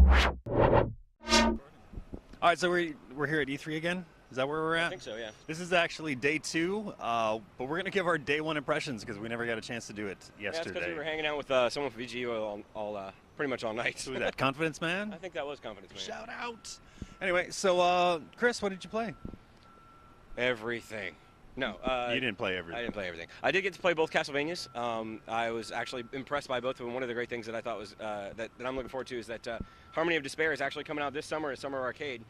All right, so we're here at E3 again. Is that where we're at? I think so, yeah. This is actually day two, but we're gonna give our day one impressions because we never got a chance to do it Yeah, it's because yesterday. we were hanging out with someone from VGU pretty much all night. Who was that? Confidence Man? I think that was Confidence Man. Shout out. Anyway, so Chris, what did you play? Everything. No, You didn't play everything. I didn't play everything. I did get to play both Castlevanias. I was actually impressed by both of them. One of the great things that I thought was that I'm looking forward to is that Harmony of Despair is actually coming out this summer at Summer Arcade.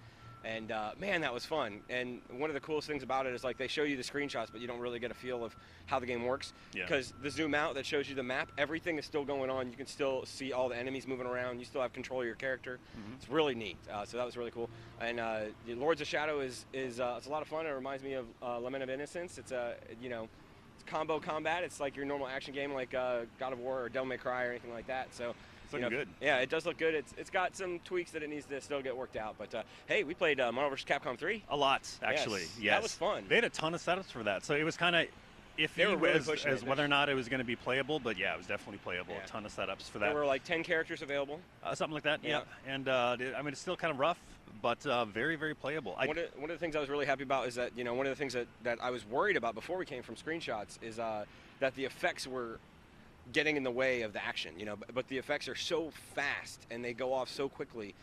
And man, that was fun. And one of the coolest things about it is like they show you the screenshots, but you don't really get a feel of how the game works. Because the zoom out that shows you the map, everything is still going on. You can still see all the enemies moving around. You still have control of your character. It's really neat. So that was really cool. And Lords of Shadow is it's a lot of fun. It reminds me of Lament of Innocence. It's it's combo combat. It's like your normal action game like God of War or Devil May Cry or anything like that. So. It's looking good. Yeah, it does look good. It's got some tweaks that it needs to still get worked out. But hey, we played Marvel vs. Capcom 3. A lot, actually. Yes. That was fun. They had a ton of setups for that, so it was kind of iffy really as whether or not it was going to be playable. But yeah, it was definitely playable. Yeah. A ton of setups for that. There were like 10 characters available. Something like that. Yeah. And I mean, it's still kind of rough, but very, very playable. One of the things I was really happy about is that one of the things that I was worried about before we came from screenshots is that the effects were getting in the way of the action, but the effects are so fast and they go off so quickly,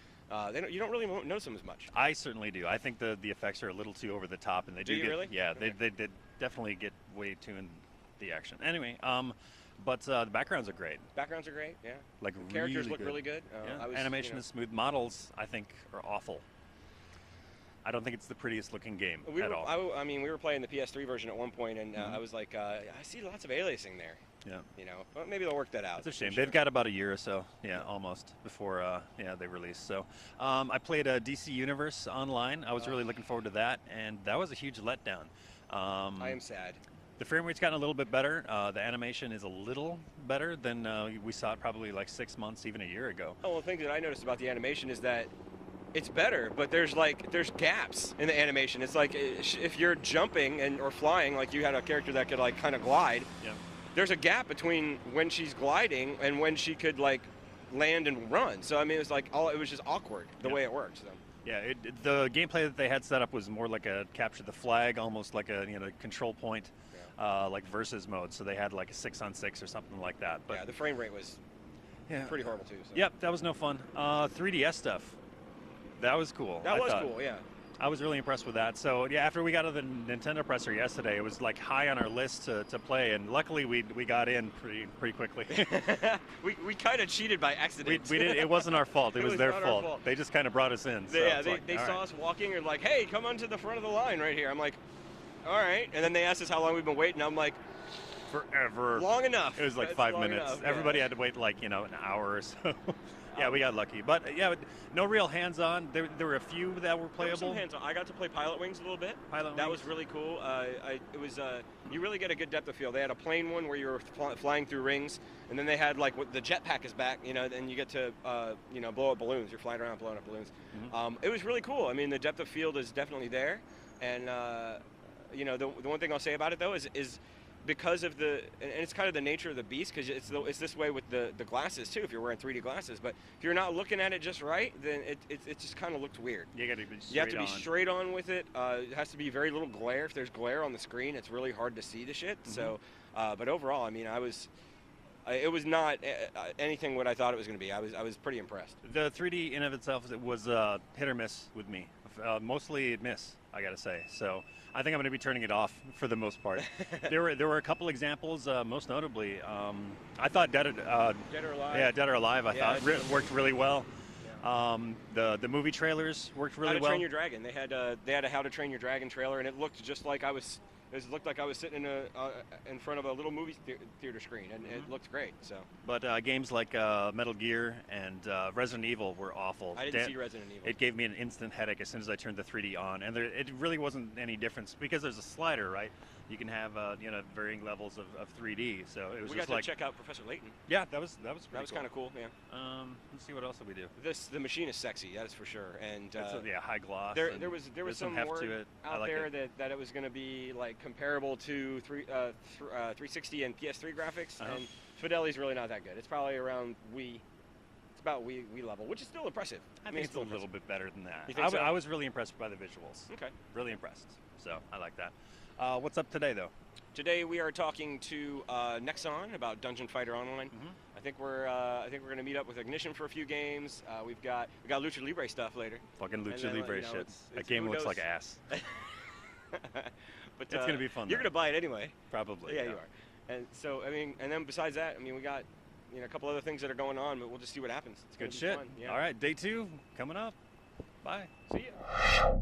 you don't really notice them as much. I certainly do. I think the effects are a little too over the top, and they do you get, really? Yeah, Okay. they definitely get way too in the action. Anyway, but the backgrounds are great. Backgrounds are great, yeah. Like The characters really look good. really good. Yeah. Animation is smooth. Models, I think, are awful. I don't think it's the prettiest looking game at all. I mean, we were playing the PS3 version at one point, and I was like, I see lots of aliasing there. Yeah. Well, maybe they'll work that out. It's a shame. Sure. They've got about a year or so, almost, before they release. So I played DC Universe online. I was really looking forward to that, and that was a huge letdown. I am sad. The frame rate's gotten a little bit better. The animation is a little better than we saw it probably like 6 months, even a year ago. Oh, well, the thing that I noticed about the animation is that it's better, but there's gaps in the animation. It's like if you're jumping or flying, like you had a character that could like kind of glide. Yeah. There's a gap between when she's gliding and when she could like land and run. So I mean, it was like it was just awkward the way it worked. So. Yeah, the gameplay that they had set up was more like a capture the flag, almost like a control point, like versus mode. So they had like a 6-on-6 or something like that. But yeah, the frame rate was pretty horrible too. So. Yep, that was no fun. 3DS stuff, that was cool. That was cool, yeah. I was really impressed with that. So yeah, after we got out of the Nintendo presser yesterday, it was like high on our list to play, and luckily we got in pretty quickly. we kind of cheated by accident. We did. It wasn't our fault. It was their fault. They just kind of brought us in. So they saw us walking and like, hey, come onto the front of the line right here. I'm like, all right. And then they asked us how long we've been waiting. I'm like, forever. Long enough. It was like It's 5 long minutes. enough, Everybody had to wait like an hour or so. Yeah, we got lucky, but no real hands-on. There were a few that were playable. There were some hands-on. I got to play Pilot Wings a little bit. That was really cool. It was you really get a good depth of field. They had a plane one where you were flying through rings, and then they had like the jetpack is back, and you get to blow up balloons. You're flying around blowing up balloons. It was really cool. I mean, the depth of field is definitely there, and the one thing I'll say about it though is because of and it's kind of the nature of the beast, because it's this way with the glasses too, if you're wearing 3D glasses, but if you're not looking at it just right, then it just kind of looks weird. You got to be straight on. You have to be straight on with it. It has to be very little glare. If there's glare on the screen, it's really hard to see the shit. So, but overall, I mean, it was not anything what I thought it was going to be. I was pretty impressed. The 3D in of itself was hit or miss with me. Mostly miss, I gotta say. So I think I'm going to be turning it off for the most part. There were a couple examples. Most notably, I thought Dead or Alive. Yeah, Dead or Alive. I thought worked really well. Yeah. The movie trailers worked really well. How to Train Your Dragon. They had a How to Train Your Dragon trailer, and it looked just like it looked like I was sitting in front of a little movie theater screen, and it looked great. So. But games like Metal Gear and Resident Evil were awful. I didn't see Resident Evil. It gave me an instant headache as soon as I turned the 3D on, and it really wasn't any difference because there's a slider, right? You can have varying levels of 3D. So it was we just got to check out Professor Layton. Yeah, that was cool. Kind of cool. Yeah. Let's see what else did we do. The machine is sexy, that is for sure, and high gloss. There was some heft word to it. out there that it was going to be like comparable to 360 and PS3 graphics, and fidelity's really not that good. It's probably around Wii about Wii level, which is still impressive. I think it's a little bit better than that. You think so? I was really impressed by the visuals. Okay. Really impressed. So I like that. What's up today, though? Today we are talking to Nexon about Dungeon Fighter Online. I think we're going to meet up with Ignition for a few games. We got Lucha Libre stuff later. Fucking Lucha then, Libre shit. it's That game who looks knows? like ass. But It's gonna be fun, You're though. going to buy it anyway. Probably. Yeah, you are. And so and then besides that, we got a couple other things that are going on, but we'll just see what happens. It's gonna Good be shit. fun. Yeah. All right, day 2 coming up. Bye. See ya.